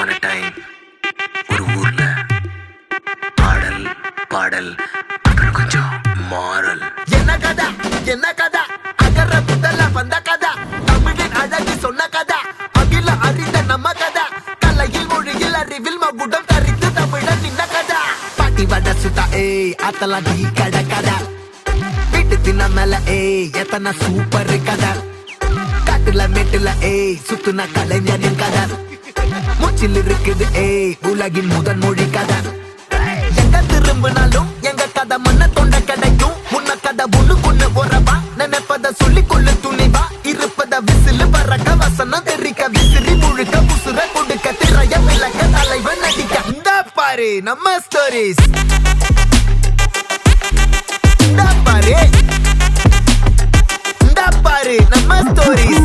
upon a time ஒரு ஊர்ல ஆடல் பாடல் அப்புறம் கொஞ்சம் மாறல். என்ன கதை அகர முதல்ல வந்த கதை, தமிழின் அழகு சொன்ன கதை, அகில அறிந்த நம்ம கதை, கலையில் மொழியில் அறிவில் மகுடம் தரித்து தமிழன் நின்ன கதை. பாட்டி வட சுட்டா அத்தலாம் டீ கடை கதை, வீட்டு தின்ன மேல எத்தனை சூப்பர் கதை, காட்டுல மேட்டுல சுத்துன கலைஞரின் கதை, மூச்சில் இருக்குது உலகின் முதன் மொழி கதை. எங்க திரும்பினாலும் எங்க கதை மண்ண தொண்ட கிடைக்கும், முன்ன கதை ஒண்ணு கொண்டு போறவா, நினைப்பத சொல்லி கொள்ளு துணிவா, இருப்பத விசிலு பறக்க வசனம் தெரிக்க விசிறி முழுக்க புசுர கொடுக்க திரைய விளக்க தலைவன் நடிக்க. இந்த பாரு நம்ம ஸ்டோரிஸ், இந்த பாரு நம்ம ஸ்டோரிஸ்.